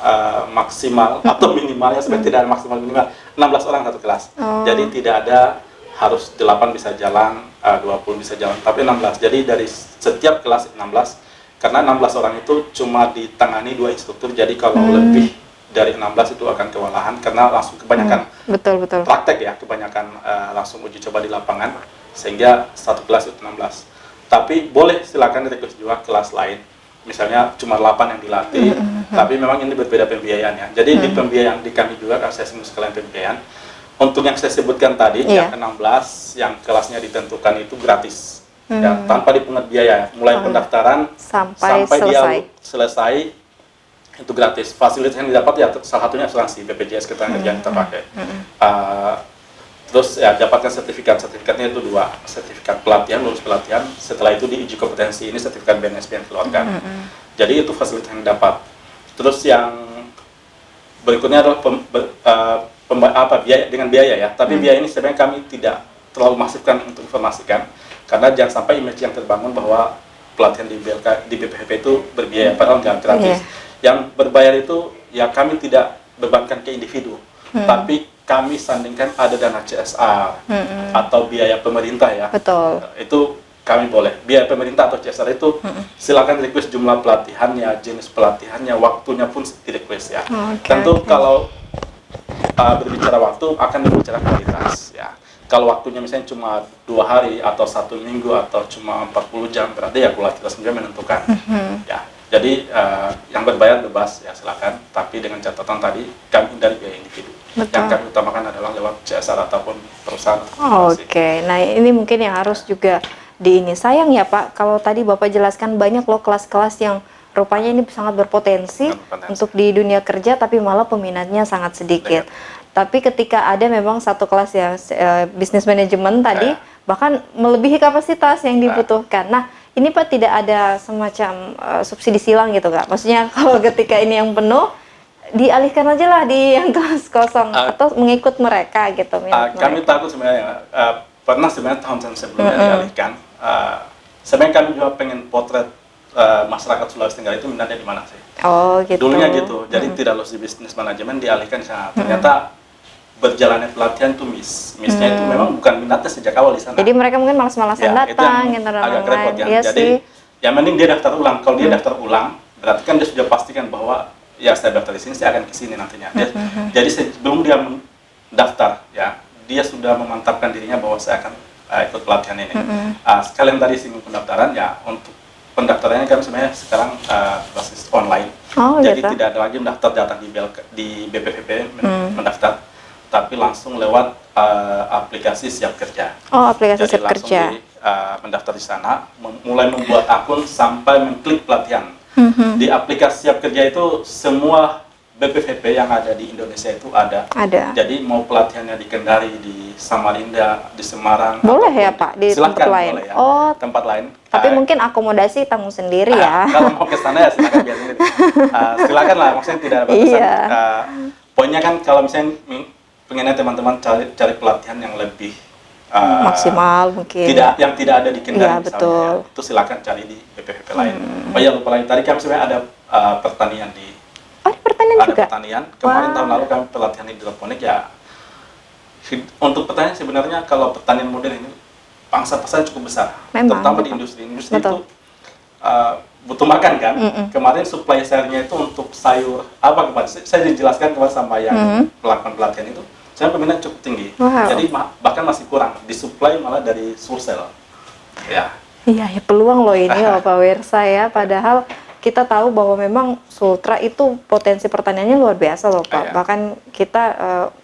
maksimal atau minimalnya sebenarnya tidak ada maksimal minimal 16 orang satu kelas. Jadi tidak ada harus 8 bisa jalan, 20 bisa jalan, tapi 16. Jadi dari setiap kelas 16, karena 16 orang itu cuma ditangani 2 instruktur. Jadi kalau lebih dari 16 itu akan kewalahan karena langsung kebanyakan betul praktek ya, kebanyakan langsung uji coba di lapangan, sehingga satu kelas itu 16. Tapi boleh silakan request juga kelas lain, misalnya cuma 8 yang dilatih, tapi memang ini berbeda pembiayaannya. Jadi di pembiayaan di kami juga, kalau saya sebut sekalian pembiayaan, untuk yang saya sebutkan tadi, yang ke-16, yang kelasnya ditentukan itu gratis, ya, tanpa dipungut biaya, mulai pendaftaran sampai dia selesai itu gratis. Fasilitas yang didapat ya salah satunya asuransi BPJS Ketenagakerjaan kita pakai. Terus ya dapatkan sertifikatnya itu 2, sertifikat pelatihan, lulus pelatihan. Setelah itu diuji kompetensi, ini sertifikat BNSB yang keluarkan. Jadi itu fasilitas yang dapat. Terus yang berikutnya adalah biaya, dengan biaya ya. Tapi biaya ini sebenarnya kami tidak terlalu masifkan untuk informasikan, karena jangan sampai image yang terbangun bahwa pelatihan di BPHP itu berbiaya, padahal nggak gratis. Yang berbayar itu ya kami tidak bebankan ke individu, tapi kami sandingkan ada dana CSR atau biaya pemerintah ya. Betul. Itu kami boleh. Biaya pemerintah atau CSR itu silakan request jumlah pelatihannya, jenis pelatihannya, waktunya pun di request ya. Tentu kalau berbicara waktu akan berbicara kualitas ya. Kalau waktunya misalnya cuma 2 hari atau 1 minggu atau cuma 40 jam, berarti ya kualitas juga menentukan. Ya. Jadi yang berbayar bebas ya silakan, tapi dengan catatan tadi kami dari biaya individu. Yang kami utamakan adalah lewat CSR ataupun perusahaan. Oke, nah ini mungkin yang harus juga ini. Sayang ya Pak, kalau tadi Bapak jelaskan banyak loh kelas-kelas yang rupanya ini sangat berpotensi untuk di dunia kerja, tapi malah peminatnya sangat sedikit. Tapi ketika ada memang satu kelas yang bisnis manajemen tadi, bahkan melebihi kapasitas yang dibutuhkan. Nah, ini Pak tidak ada semacam subsidi silang gitu Kak? Maksudnya kalau ketika ini yang penuh, dialihkan aja lah di yang kelas kosong atau mengikut mereka gitu. Kami takut sebenarnya, pernah sebenarnya tahun sebelumnya dialihkan. Sebenarnya kami juga pengen potret masyarakat Sulawesi Tenggara itu minatnya di mana sih. Oh gitu. Dulunya gitu, jadi tidak lulus di bisnis manajemen dialihkan di sana. Ternyata berjalannya pelatihan itu missnya itu memang bukan minatnya sejak awal di sana. Jadi mereka mungkin malas-malasan datang gitu dan agak repot lain-lain. ya. Iya Jadi sih. yang penting dia daftar ulang. Kalau dia daftar ulang, berarti kan dia sudah pastikan bahwa ya saya daftar di sini, saya akan ke sini nantinya. Jadi sebelum dia daftar ya, dia sudah memantapkan dirinya bahwa saya akan ikut pelatihan ini. Sekalian tadi singgung pendaftaran ya, untuk pendaftarannya kan sebenarnya sekarang basis online. Jadi gitu. tidak ada lagi mendaftar datang di BPPP mendaftar, tapi langsung lewat aplikasi Siap Kerja. Oh, aplikasi Jadi Siap Kerja. Mendaftar di sana, mulai membuat akun sampai mengklik pelatihan. Di aplikasi Siap Kerja itu semua BPVP yang ada di Indonesia itu ada. Jadi mau pelatihannya di Kendari, di Samarinda, di Semarang. Boleh ya Pak di tempat lain? Boleh, ya. Oh, tempat lain. Tapi mungkin akomodasi tanggung sendiri ya. Kalau mau ke sana ya silakan biar sendiri. Silakan lah, maksudnya tidak ada batasan. Poinnya kan kalau misalnya pengennya teman-teman cari pelatihan yang lebih maksimal mungkin. Yang tidak ada di Kendari misalnya. Betul. Itu silakan cari di BPVP lain. Oh ya lupa lagi, tadi kami sebenarnya ada pertanian di. Ada pertanian ada juga? Pertanian. Kemarin tahun lalu kami pelatihan hidroponik ya. Untuk pertanian sebenarnya kalau pertanian modern ini pangsa pasarnya cukup besar. Memang, terutama di industri itu butuh makan kan. Kemarin supply share-nya itu untuk sayur apa kemarin saya dijelaskan kemarin sama yang melakukan pelatihan itu, saya peminat cukup tinggi. Jadi bahkan masih kurang, disuplai malah dari Sulsel. Ya. Iya, ya peluang loh ini loh Pak Wirsa ya. Padahal kita tahu bahwa memang Sultra itu potensi pertaniannya luar biasa loh Pak. Bahkan kita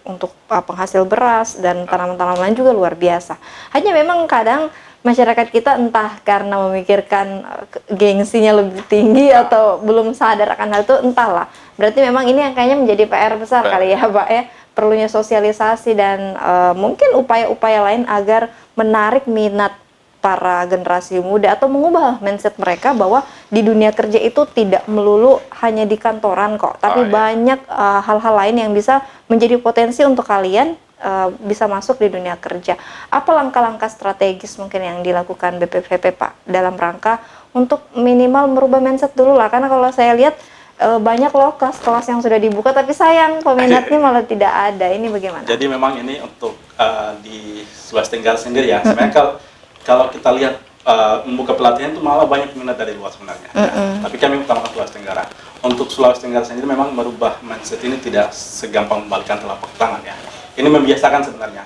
untuk penghasil beras dan tanaman-tanaman lain juga luar biasa. Hanya memang kadang masyarakat kita entah karena memikirkan gengsinya lebih tinggi atau belum sadar akan hal itu, entahlah. Berarti memang ini yang kayaknya menjadi PR besar kali ya Pak ya. Perlunya sosialisasi dan mungkin upaya-upaya lain agar menarik minat para generasi muda atau mengubah mindset mereka bahwa di dunia kerja itu tidak melulu hanya di kantoran kok, tapi banyak hal-hal lain yang bisa menjadi potensi untuk kalian bisa masuk di dunia kerja. Apa langkah-langkah strategis mungkin yang dilakukan BPVP Pak dalam rangka untuk minimal merubah mindset dulu lah, karena kalau saya lihat banyak loh kelas-kelas yang sudah dibuka tapi sayang peminatnya malah tidak ada. Ini bagaimana? Jadi memang ini untuk di Sulawesi Tenggara sendiri ya. Sebenarnya kalau kita lihat membuka pelatihan itu malah banyak minat dari luar sebenarnya. Tapi kami utamakan Sulawesi Tenggara. Untuk Sulawesi Tenggara sendiri memang merubah mindset ini tidak segampang membalikkan telapak tangan ya. Ini membiasakan sebenarnya.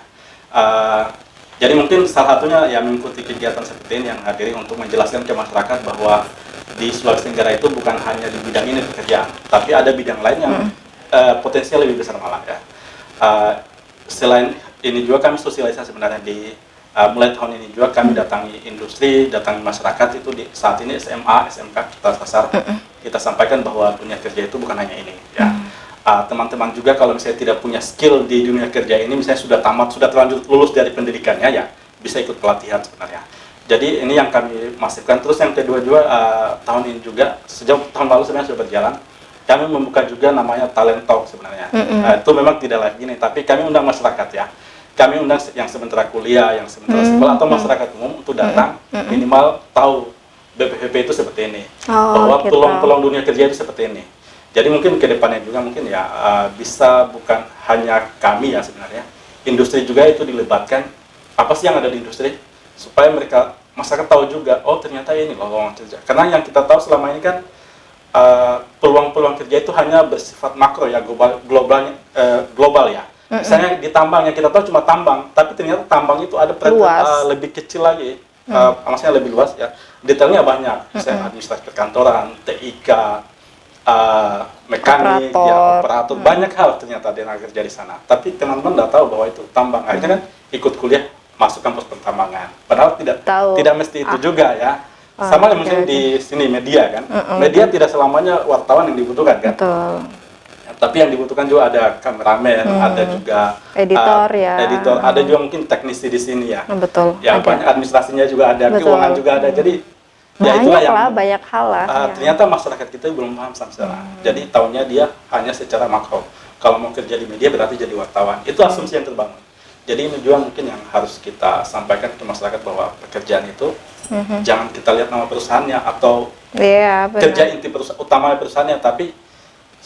Jadi mungkin salah satunya ya mengikuti kegiatan seperti ini yang hadiri untuk menjelaskan ke masyarakat bahwa di Sulawesi Tenggara itu bukan hanya di bidang ini pekerjaan, tapi ada bidang lain yang potensial lebih besar malah ya. Selain ini juga kami sosialisasi sebenarnya di mulai tahun ini juga kami datangi industri, datangi masyarakat itu di saat ini SMA, SMK kita sasar, kita sampaikan bahwa dunia kerja itu bukan hanya ini ya. Teman-teman juga kalau misalnya tidak punya skill di dunia kerja ini, misalnya sudah tamat, sudah terlanjur lulus dari pendidikannya ya, bisa ikut pelatihan sebenarnya. Jadi ini yang kami masifkan. Terus yang kedua juga tahun ini juga, sejak tahun lalu sebenarnya sudah berjalan, kami membuka juga namanya Talent Talk sebenarnya. Itu memang tidak lagi ini, tapi kami undang masyarakat ya. Kami undang yang sementara kuliah, yang sementara sekolah, atau masyarakat umum untuk datang, minimal tahu BPVP itu seperti ini. Bahwa peluang-peluang dunia kerja itu seperti ini. Jadi mungkin ke depannya juga mungkin ya bisa bukan hanya kami ya sebenarnya, industri juga itu dilibatkan. Apa sih yang ada di industri supaya masyarakat tahu juga, oh ternyata ini loh lowongan kerja. Karena yang kita tahu selama ini kan peluang-peluang kerja itu hanya bersifat makro ya, global ya. Misalnya di tambang yang kita tahu cuma tambang, tapi ternyata tambang itu ada lebih kecil lagi, maksudnya lebih luas ya. Detailnya banyak, misalnya administrasi perkantoran, TIK, mekanik, operator, banyak hal ternyata dia kerja di sana. Tapi teman-teman nggak tahu bahwa itu tambang. Akhirnya kan ikut kuliah masuk kampus pertambangan. Padahal tidak mesti itu juga ya. Sama yang mungkin di sini media kan. Media tidak selamanya wartawan yang dibutuhkan kan. Tapi yang dibutuhkan juga ada kameramen, ada juga editor editor, ada juga mungkin teknisi di sini ya. Betul. Ya banyak administrasinya juga ada, Betul. keuangan juga ada. Jadi ya banyak itulah yang lah, banyak hal lah. ternyata masyarakat kita belum paham sama secara. Jadi tahunya dia hanya secara makro. Kalau mau kerja di media berarti jadi wartawan. Itu asumsi yang terbangun. Jadi ini juga mungkin yang harus kita sampaikan ke masyarakat bahwa pekerjaan itu jangan kita lihat nama perusahaannya atau kerja inti utama perusahaannya, tapi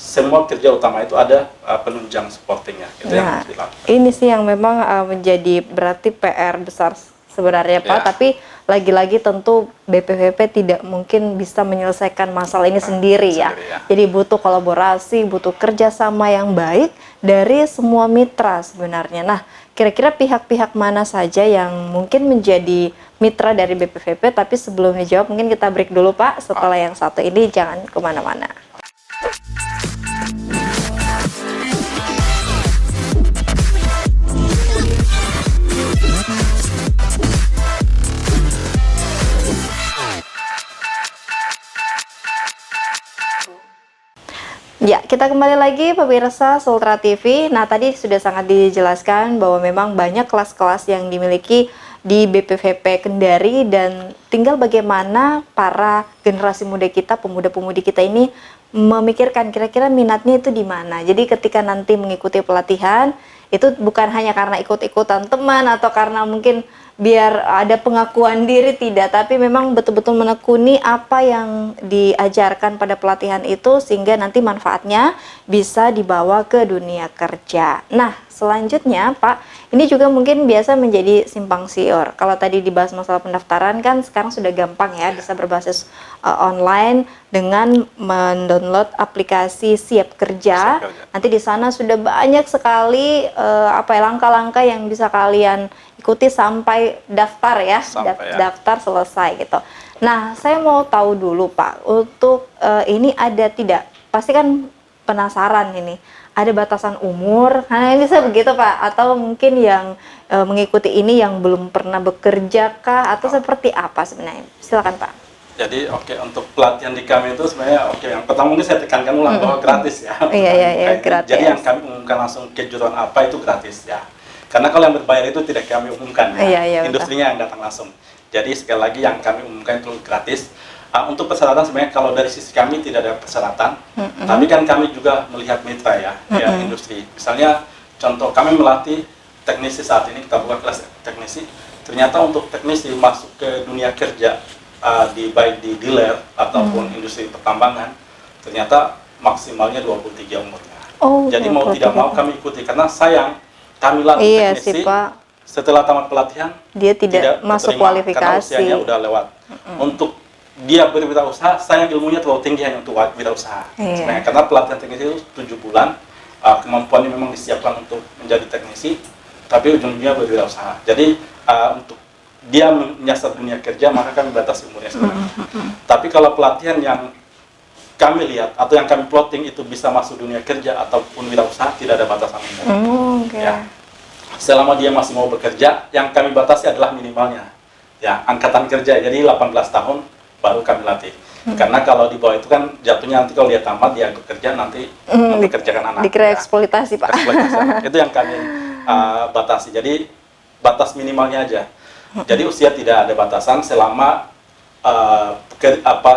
semua kerja utama itu ada penunjang supportingnya. Itu yang harus dilakukan. Ini sih yang memang menjadi berarti PR besar sebenarnya Pak, tapi lagi-lagi tentu BPPP tidak mungkin bisa menyelesaikan masalah ini sendiri ya. Jadi butuh kolaborasi, butuh kerjasama yang baik dari semua mitra sebenarnya. Nah, kira-kira pihak-pihak mana saja yang mungkin menjadi mitra dari BPPP? Tapi sebelum dijawab mungkin kita break dulu Pak, setelah yang satu ini jangan kemana-mana. Ya, kita kembali lagi pemirsa Sultra TV. Nah, tadi sudah sangat dijelaskan bahwa memang banyak kelas-kelas yang dimiliki di BPPP Kendari dan tinggal bagaimana para generasi muda kita, pemuda-pemudi kita ini memikirkan kira-kira minatnya itu di mana. Jadi ketika nanti mengikuti pelatihan, itu bukan hanya karena ikut-ikutan teman atau karena mungkin biar ada pengakuan diri, tidak, tapi memang betul-betul menekuni apa yang diajarkan pada pelatihan itu sehingga nanti manfaatnya bisa dibawa ke dunia kerja. Nah, selanjutnya Pak, ini juga mungkin biasa menjadi simpang siur. Kalau tadi dibahas masalah pendaftaran kan sekarang sudah gampang ya, bisa berbasis online dengan mendownload aplikasi Siap Kerja. Nanti di sana sudah banyak sekali langkah-langkah yang bisa kalian ikuti sampai daftar ya, daftar selesai gitu. Nah, saya mau tahu dulu Pak, untuk ini ada tidak? Pasti kan penasaran ini, ada batasan umur? Nah, bisa begitu Pak? Atau mungkin yang mengikuti ini yang belum pernah bekerja kah? Atau seperti apa sebenarnya? Silakan Pak. Jadi untuk pelatihan di kami itu sebenarnya yang pertama mungkin saya tekankan ulang bahwa gratis ya. Iya, gratis. Jadi yang kami umumkan langsung kejuruan apa itu gratis ya. Karena kalau yang berbayar itu tidak kami umumkan ya, industrinya yang datang langsung. Jadi sekali lagi yang kami umumkan itu gratis. Untuk persyaratan sebenarnya kalau dari sisi kami tidak ada persyaratan, tapi kan kami juga melihat mitra ya, industri. Misalnya contoh kami melatih teknisi saat ini, kita buka kelas teknisi. Ternyata untuk teknisi masuk ke dunia kerja baik di dealer ataupun industri pertambangan, ternyata maksimalnya 23 umurnya. Jadi mau tidak mau kami ikuti karena sayang. Kami latih teknisi, setelah tamat pelatihan, dia tidak masuk kualifikasi karena usianya udah lewat. Untuk dia berwirausaha, sayang ilmunya terlalu tinggi hanya untuk wirausaha. Sebenarnya karena pelatihan teknisi itu 7 bulan, kemampuannya memang disiapkan untuk menjadi teknisi, tapi ujung-ujungnya berwirausaha. Jadi untuk dia menyasar dunia kerja, maka kami batasi umurnya sebenarnya. Tapi kalau pelatihan yang kami lihat atau yang kami plotting itu bisa masuk dunia kerja ataupun wirausaha, tidak ada batasan umur. Ya. Selama dia masih mau bekerja, yang kami batasi adalah minimalnya ya angkatan kerja. Jadi 18 tahun baru kami latih. Karena kalau di bawah itu kan jatuhnya nanti kalau dia tamat dia bekerja nanti mempekerjakan anak. Dikira eksploitasi Pak. Eksploitasi. Itu yang kami batasi. Jadi batas minimalnya aja. Jadi usia tidak ada batasan selama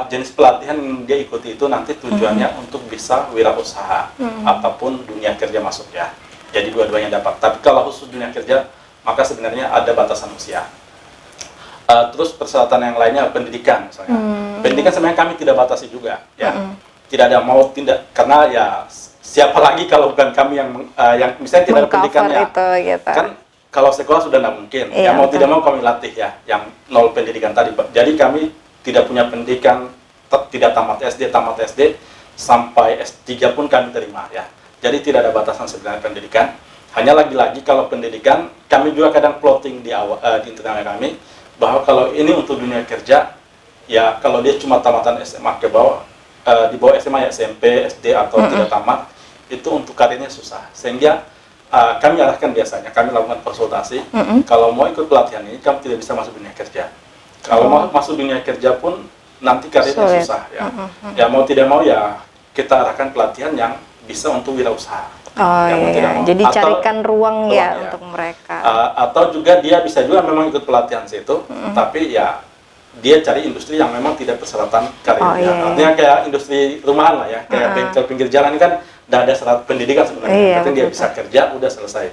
jenis pelatihan yang dia ikuti itu nanti tujuannya untuk bisa wirausaha ataupun dunia kerja masuk ya. Jadi dua-duanya dapat. Tapi kalau khusus dunia kerja, maka sebenarnya ada batasan usia. Terus persyaratan yang lainnya pendidikan misalnya. Pendidikan sebenarnya kami tidak batasi juga ya. Tidak ada mau tidak karena ya siapa lagi kalau bukan kami yang misalnya tidak ada pendidikannya. Gitu. Kan kalau sekolah sudah tidak mungkin. Ya mau tidak mau kami latih ya yang 0 pendidikan tadi. Jadi kami tidak punya pendidikan, tidak tamat SD sampai S3 pun kami terima ya. Jadi tidak ada batasan sebenarnya pendidikan. Hanya lagi-lagi kalau pendidikan kami juga kadang plotting di internal kami bahwa kalau ini untuk dunia kerja ya kalau dia cuma tamatan SMA ke bawah di bawah SMA ya SMP, SD atau tidak tamat itu untuk karirnya susah. Sehingga kami arahkan biasanya kami lakukan konsultasi kalau mau ikut pelatihan ini kamu tidak bisa masuk dunia kerja. Kalau mau masuk dunia kerja pun nanti karirnya susah ya. Ya mau tidak mau ya kita arahkan pelatihan yang bisa untuk wirausaha. Oh Yang iya, tidak mau. jadi Atau carikan ruang ya ya. untuk mereka. Atau juga dia bisa juga memang ikut pelatihan situ, tapi ya dia cari industri yang memang tidak persyaratan karirnya. Oh, iya. Artinya kayak industri rumahan lah ya, kayak bengkel pinggir jalan ini kan tidak ada syarat pendidikan sebenarnya. Iya, Penting dia betul. bisa kerja, udah selesai.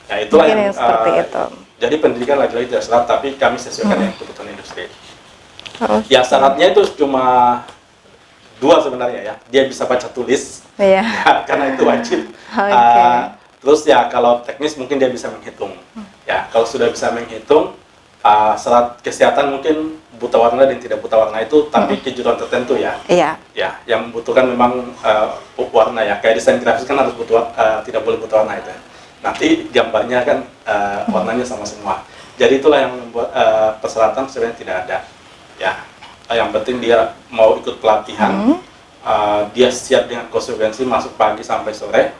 Nah itulah Mungkin yang seperti itu. Jadi pendidikan lagi-lagi tidak syarat, tapi kami sesuaikan dengan kebutuhan industri. Oh, Ya syaratnya itu cuma dua sebenarnya ya, dia bisa baca tulis, iya. ya, karena itu wajib. Oke. Terus ya kalau teknis mungkin dia bisa menghitung. Ya kalau sudah bisa menghitung, syarat kesehatan mungkin buta warna dan tidak buta warna itu, tapi kejuruan tertentu ya. Iya. Ya, yang membutuhkan memang warna ya. Kayak desain grafis kan harus tidak boleh buta warna itu. Nanti gambarnya kan warnanya sama semua. Jadi itulah yang membuat persyaratan sebenarnya tidak ada. Ya, yang penting dia mau ikut pelatihan, dia siap dengan konsekuensi masuk pagi sampai sore,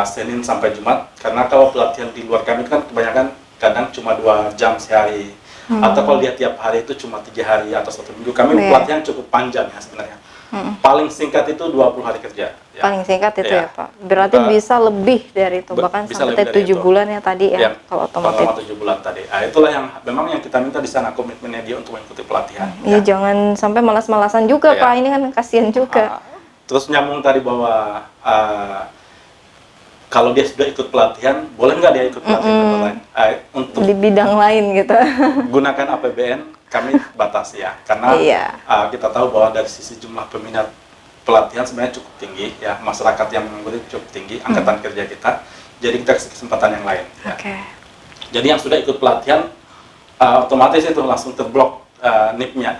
Senin sampai Jumat. Karena kalau pelatihan di luar kami kan kebanyakan kadang cuma 2 jam sehari. Atau kalau dia tiap hari itu cuma 3 hari atau 1 minggu. Kami pelatihan cukup panjang ya sebenarnya. Paling singkat itu 20 hari kerja. Ya. Paling singkat itu Ya. ya Pak. Berarti bisa lebih dari itu, bahkan bisa sampai lebih dari 7 itu. bulan ya tadi ya, kalau otomotif. Selama 7 bulan tadi. Itulah yang memang yang kita minta di sana, komitmennya dia untuk mengikuti pelatihan. Iya, jangan sampai malas-malasan juga Ya. Pak. Ini kan kasihan juga. Terus nyambung tadi bahwa kalau dia sudah ikut pelatihan, boleh nggak dia ikut pelatihan tempat lain? Untuk Di bidang lain gitu. gunakan APBN kami batasi ya, karena Iya. kita tahu bahwa dari sisi jumlah peminat pelatihan sebenarnya cukup tinggi ya, masyarakat yang mengikuti cukup tinggi, angkatan kerja kita, jadi kita kasih kesempatan yang lain. Ya. Oke. Jadi yang sudah ikut pelatihan otomatis itu langsung terblok NIP-nya,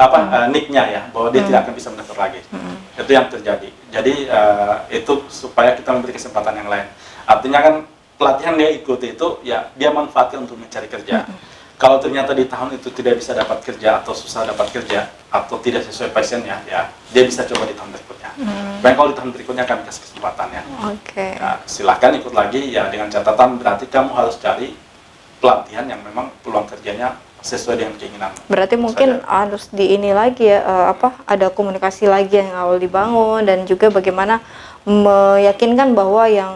NIP-nya ya, bahwa dia tidak akan bisa mendaftar lagi. Itu yang terjadi. Jadi itu supaya kita memberi kesempatan yang lain. Artinya kan pelatihan dia ikuti itu ya dia manfaatkan untuk mencari kerja. Kalau ternyata di tahun itu tidak bisa dapat kerja atau susah dapat kerja atau tidak sesuai passionnya, ya dia bisa coba di tahun berikutnya. Baik, kalau di tahun berikutnya kami kasih kesempatan ya. Oke. Nah, silahkan ikut lagi ya, dengan catatan berarti kamu harus cari pelatihan yang memang peluang kerjanya sesuai dengan keinginan. Berarti mungkin harus di ini lagi ya, ada komunikasi lagi yang awal dibangun, dan juga bagaimana meyakinkan bahwa yang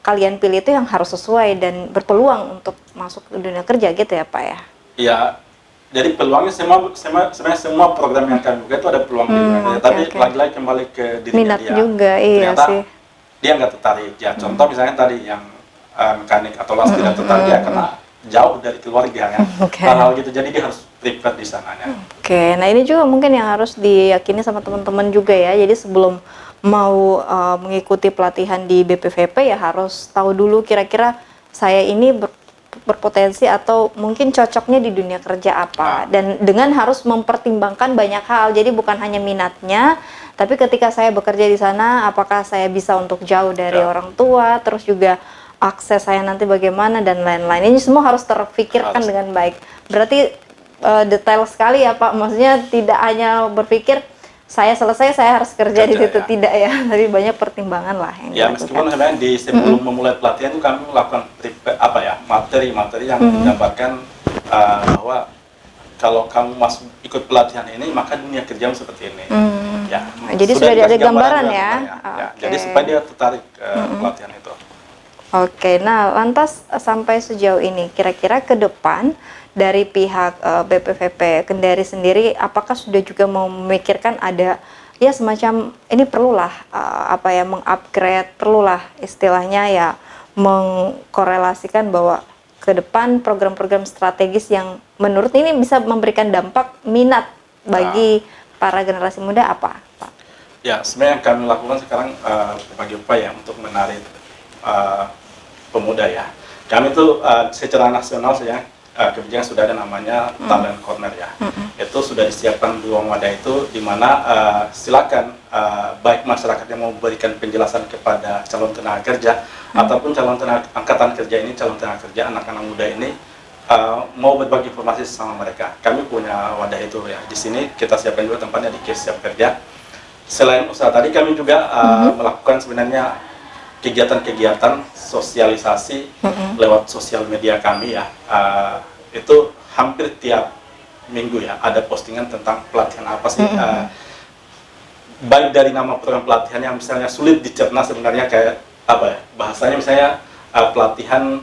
kalian pilih itu yang harus sesuai dan berpeluang untuk masuk ke dunia kerja gitu ya Pak ya? Iya, jadi peluangnya sebenarnya semua program yang kami buka itu ada peluang di dunia kerja, tapi lagi-lagi kembali ke dirinya minat dia. juga, iya Ternyata sih. dia nggak tertarik ya. Contoh misalnya tadi yang mekanik atau las tidak tertarik ya, karena jauh dari keluarga ya. Hal-hal gitu, jadi dia harus prepare di sananya. Oke, nah ini juga mungkin yang harus diyakini sama teman-teman juga ya. Jadi sebelum mau mengikuti pelatihan di BPVP ya harus tahu dulu kira-kira saya ini berpotensi atau mungkin cocoknya di dunia kerja apa, dan dengan harus mempertimbangkan banyak hal. Jadi bukan hanya minatnya, tapi ketika saya bekerja di sana apakah saya bisa untuk jauh dari orang tua, terus juga akses saya nanti bagaimana dan lain-lain. Ini semua harus terpikirkan dengan baik. Berarti detail sekali ya Pak, maksudnya tidak hanya berpikir saya selesai saya harus kerja di situ, tidak ya, tapi banyak pertimbangan lah yang ya, meskipun sebenarnya di sebelum memulai pelatihan itu kami melakukan materi-materi yang menggambarkan bahwa kalau kamu masuk ikut pelatihan ini maka dunia kerjamu seperti ini. Ya, jadi sudah ada gambaran ya. Jadi supaya dia tertarik pelatihan itu. Oke, nah lantas sampai sejauh ini kira-kira ke depan dari pihak BPVP Kendari sendiri apakah sudah juga mau memikirkan ada ya semacam ini perlulah mengupgrade, perlulah istilahnya ya mengkorelasikan bahwa ke depan program-program strategis yang menurut ini bisa memberikan dampak minat bagi para generasi muda apa, Pak? Ya, sebenarnya yang kami lakukan sekarang berbagai upaya untuk menarik pemuda ya. Kami tuh secara nasional saja kebijakan sudah ada namanya talent corner ya. Itu sudah disiapkan 2 wadah itu, di mana silakan baik masyarakat yang mau memberikan penjelasan kepada calon tenaga kerja ataupun calon tenaga angkatan kerja ini, calon tenaga kerja anak-anak muda ini mau berbagi informasi sama mereka. Kami punya wadah itu ya. Di sini kita siapkan juga tempatnya di Kes Siap Kerja. Selain usaha tadi kami juga melakukan sebenarnya kegiatan-kegiatan sosialisasi lewat sosial media kami ya. Itu hampir tiap minggu ya ada postingan tentang pelatihan apa sih, baik dari nama program pelatihan yang misalnya sulit dicerna sebenarnya kayak apa ya, bahasanya misalnya pelatihan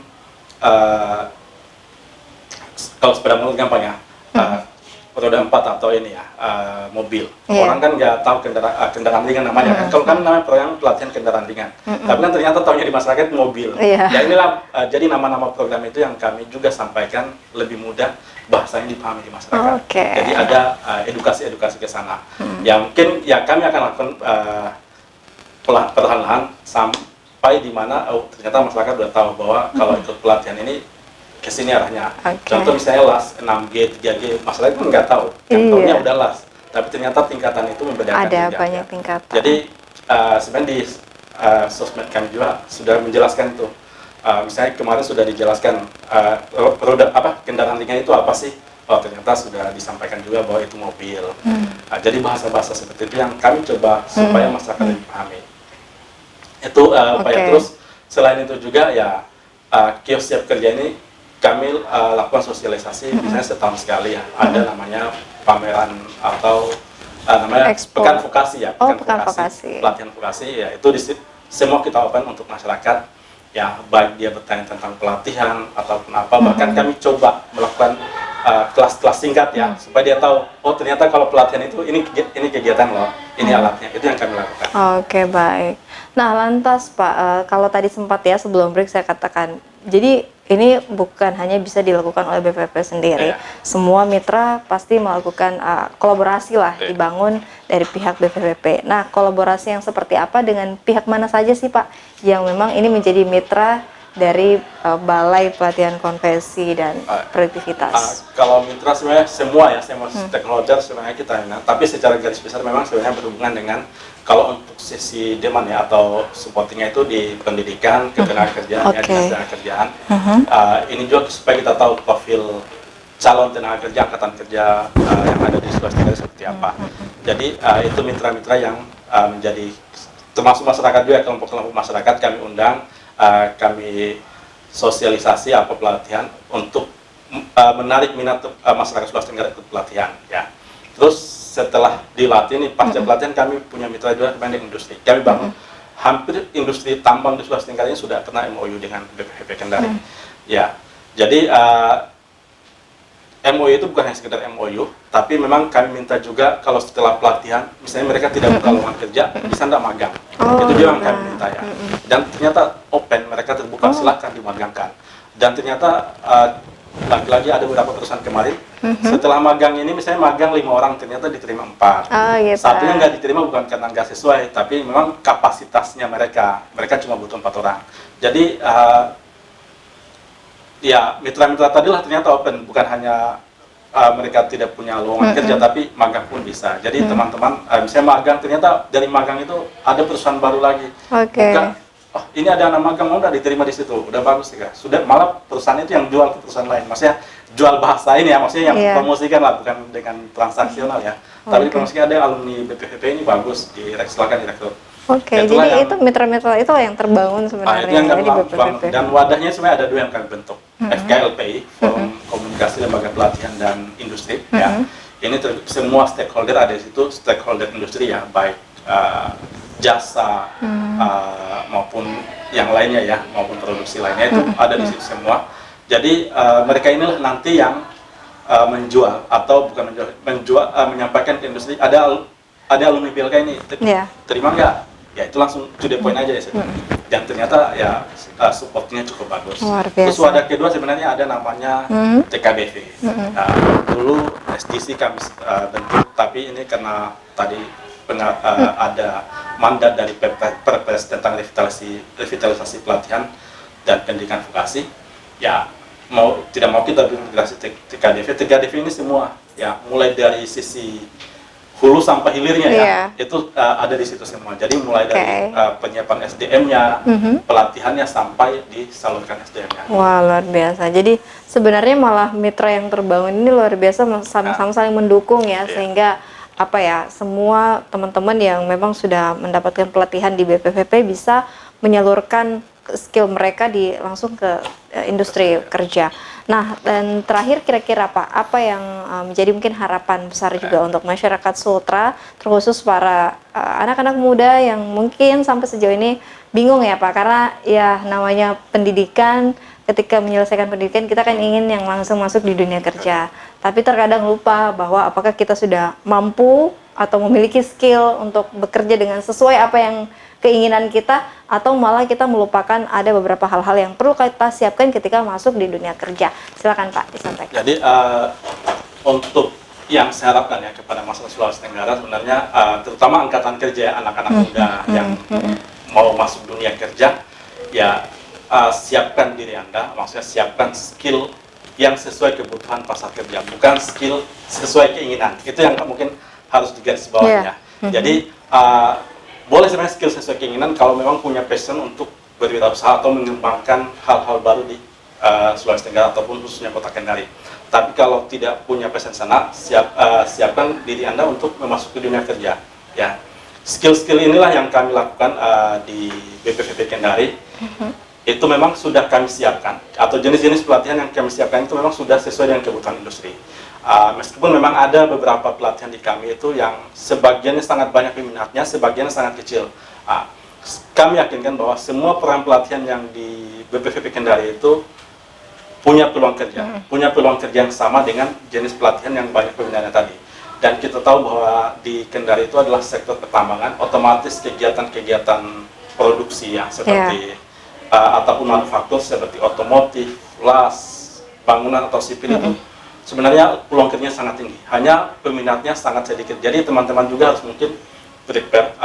kalau sepeda motor gampang ya, roda 4 atau ini ya, mobil. Orang kan nggak tahu kendaraan ringan namanya kan. Kalau kan namanya program pelatihan kendaraan ringan. Tapi kan ternyata tahunya di masyarakat mobil. Ya inilah jadi nama-nama program itu yang kami juga sampaikan lebih mudah bahasanya dipahami di masyarakat. Jadi ada edukasi-edukasi ke sana. Ya mungkin ya kami akan lakukan perlahan-lahan sampai di mana ternyata masyarakat sudah tahu bahwa kalau ikut pelatihan ini kesini arahnya. Contoh misalnya LAS 6G, 3G, masyarakat pun nggak tahu. Yang tahunya udah LAS, tapi ternyata tingkatan itu membedakan. Ada banyak tingkatan. Jadi sebenarnya di sosmed kami juga sudah menjelaskan itu. Misalnya kemarin sudah dijelaskan kendaraan ringan itu apa sih? Oh ternyata sudah disampaikan juga bahwa itu mobil. Jadi bahasa-bahasa seperti itu yang kami coba supaya masyarakat lebih pahami. Itu terus selain itu juga ya kios siap kerja ini kami lakukan sosialisasi misalnya setahun sekali ya, ada namanya pameran atau namanya pekan vokasi ya, pekan vokasi, pelatihan vokasi ya, itu semua kita open untuk masyarakat ya, baik dia bertanya tentang pelatihan ataupun apa, bahkan kami coba melakukan kelas-kelas singkat ya, supaya dia tahu oh ternyata kalau pelatihan itu ini kegiatan loh, ini alatnya, itu yang kami lakukan. Oke, baik. Nah lantas Pak, kalau tadi sempat ya sebelum break saya katakan, jadi ini bukan hanya bisa dilakukan oleh BPP sendiri, semua mitra pasti melakukan kolaborasi lah, dibangun dari pihak BPPP. Nah kolaborasi yang seperti apa dengan pihak mana saja sih Pak, yang memang ini menjadi mitra dari Balai Pelatihan Konversi dan Produktivitas? Kalau mitra sebenarnya semua stakeholder sebenarnya kita, tapi secara garis besar memang sebenarnya berhubungan dengan kalau untuk sisi demand ya atau supportingnya itu di pendidikan, ketenagakerjaan, dinas tenaga kerjaan. Ini juga supaya kita tahu profil calon tenaga kerja, angkatan kerja yang ada di Sulawesi Tenggara seperti apa. Jadi itu mitra-mitra yang menjadi termasuk masyarakat juga, kelompok-kelompok masyarakat kami undang, kami sosialisasi apa pelatihan untuk menarik minat masyarakat Sulawesi Tenggara ikut pelatihan ya. Terus setelah dilatih nih pasca pelatihan kami punya mitra juga di industri. Kami bangun hampir industri tambang di Sulawesi Tenggara ini sudah pernah MOU dengan BPHP Kendari. Ya, jadi MOU itu bukan hanya sekedar MOU, tapi memang kami minta juga kalau setelah pelatihan, misalnya mereka tidak buka lowongan kerja, bisa enggak magang. Itu juga yang kami minta ya. Dan ternyata open, mereka terbuka, silahkan dimagangkan. Dan ternyata lagi-lagi ada beberapa perusahaan kemarin, setelah magang ini misalnya magang 5 orang, ternyata diterima 4. Satunya nggak diterima bukan karena nggak sesuai, tapi memang kapasitasnya mereka cuma butuh 4 orang. Jadi ya mitra-mitra tadi lah ternyata open, bukan hanya mereka tidak punya lowongan kerja, tapi magang pun bisa. Jadi teman-teman misalnya magang, ternyata dari magang itu ada perusahaan baru lagi. Bukan, oh ini ada anak magang, udah diterima di situ, udah bagus ya. Sudah malah perusahaan itu yang jual ke perusahaan lain, maksudnya jual bahasa ini ya, maksudnya yang promosikan lah, bukan dengan transaksional ya. Tapi promosikan ada alumni BPHP ini bagus, silakan direktur. Jadi itu mitra-mitra itu yang terbangun sebenarnya itu yang di BPPP. Dan wadahnya sebenarnya ada 2 yang kami bentuk, FKLPI, Forum Komunikasi Lembaga Pelatihan dan Industri ya. Ini semua stakeholder ada di situ, stakeholder industri ya, baik jasa maupun yang lainnya ya, maupun produksi lainnya itu ada di situ semua. Jadi mereka inilah nanti yang menjual atau bukan menjual, menyampaikan ke industri, ada alumni BLK ini terima nggak? Ya itu langsung to the point aja ya. Dan ternyata ya supportnya cukup bagus. Terus wadah kedua sebenarnya ada namanya TKDV. Dulu SDC kami bentuk, tapi ini karena tadi ada mandat dari Perpres tentang revitalisasi pelatihan dan pendidikan vokasi, ya tidak mau kita integrasi TKDV. TKDV ini semua ya, mulai dari sisi hulu sampai hilirnya ya, itu ada di situ semua. Jadi mulai dari penyiapan SDM-nya, pelatihannya sampai disalurkan SDM-nya. Wah, luar biasa. Jadi sebenarnya malah mitra yang terbangun ini luar biasa, sama-sama saling mendukung ya, sehingga semua teman-teman yang memang sudah mendapatkan pelatihan di BPPP bisa menyalurkan skill mereka langsung ke industri kerja. Nah, dan terakhir kira-kira apa yang menjadi mungkin harapan besar juga untuk masyarakat Sultra, terkhusus para anak-anak muda yang mungkin sampai sejauh ini bingung ya Pak, karena ya namanya pendidikan, ketika menyelesaikan pendidikan kita kan ingin yang langsung masuk di dunia kerja, tapi terkadang lupa bahwa apakah kita sudah mampu atau memiliki skill untuk bekerja dengan sesuai apa yang keinginan kita, atau malah kita melupakan ada beberapa hal-hal yang perlu kita siapkan ketika masuk di dunia kerja. Silakan Pak disampaikan. Jadi untuk yang saya harapkan ya kepada masyarakat Sulawesi Tenggara sebenarnya terutama angkatan kerja ya, anak-anak muda yang mau masuk dunia kerja ya, siapkan diri Anda, maksudnya siapkan skill yang sesuai kebutuhan pasar kerja, bukan skill sesuai keinginan. Itu yang mungkin harus digarisbawahi ya. Jadi boleh sebenarnya skill sesuai keinginan kalau memang punya passion untuk berwirausaha atau mengembangkan hal-hal baru di Sulawesi Tenggara ataupun khususnya Kota Kendari. Tapi kalau tidak punya passion sana, siapkan diri Anda untuk memasuki dunia kerja. Ya, skill-skill inilah yang kami lakukan di BPVP Kendari. Itu memang sudah kami siapkan, atau jenis-jenis pelatihan yang kami siapkan itu memang sudah sesuai dengan kebutuhan industri. Meskipun memang ada beberapa pelatihan di kami itu yang sebagiannya sangat banyak peminatnya, sebagiannya sangat kecil. Kami yakinkan bahwa semua program pelatihan yang di BPVP Kendari itu punya peluang kerja, punya peluang kerja yang sama dengan jenis pelatihan yang banyak peminatnya tadi. Dan kita tahu bahwa di Kendari itu adalah sektor pertambangan, otomatis kegiatan-kegiatan produksi ya, seperti ataupun manufaktur seperti otomotif, las, bangunan atau sipil itu sebenarnya peluang kerjanya sangat tinggi, hanya peminatnya sangat sedikit. Jadi teman-teman juga harus mungkin prepare,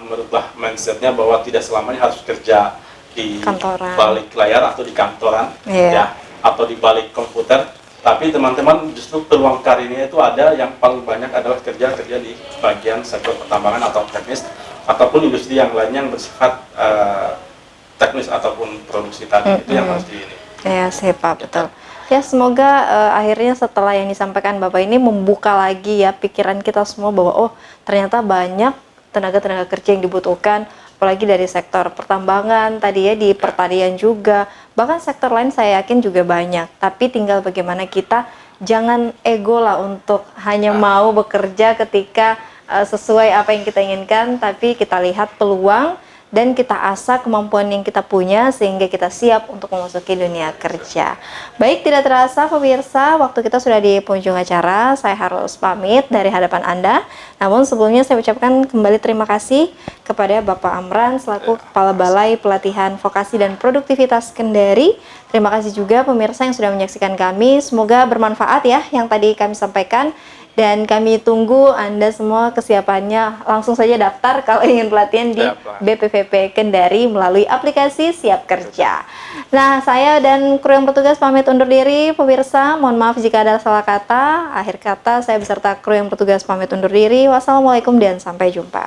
merubah mindsetnya bahwa tidak selamanya harus kerja di kantoran, balik layar atau di kantoran ya, atau di balik komputer. Tapi teman-teman justru peluang karirnya itu ada, yang paling banyak adalah kerja-kerja di bagian sektor pertambangan atau teknis, ataupun industri yang lainnya yang bersifat teknis ataupun produksi tadi. Itu yang harus di ini. Ya, Pak, betul. Ya, semoga akhirnya setelah yang disampaikan Bapak ini membuka lagi ya pikiran kita semua bahwa oh, ternyata banyak tenaga-tenaga kerja yang dibutuhkan, apalagi dari sektor pertambangan tadi ya, di pertanian juga, bahkan sektor lain saya yakin juga banyak. Tapi tinggal bagaimana kita jangan ego lah untuk hanya mau bekerja ketika sesuai apa yang kita inginkan, tapi kita lihat peluang dan kita asah kemampuan yang kita punya sehingga kita siap untuk memasuki dunia kerja. Baik, tidak terasa pemirsa, waktu kita sudah di penghujung acara. Saya harus pamit dari hadapan Anda. Namun sebelumnya saya ucapkan kembali terima kasih kepada Bapak Amran selaku Kepala Balai Pelatihan Vokasi dan Produktivitas Kendari. Terima kasih juga pemirsa yang sudah menyaksikan kami. Semoga bermanfaat ya yang tadi kami sampaikan. Dan kami tunggu Anda semua kesiapannya, langsung saja daftar kalau ingin pelatihan di BPVP Kendari melalui aplikasi Siap Kerja. Nah, saya dan kru yang bertugas pamit undur diri, pemirsa. Mohon maaf jika ada salah kata. Akhir kata, saya beserta kru yang bertugas pamit undur diri. Wassalamualaikum dan sampai jumpa.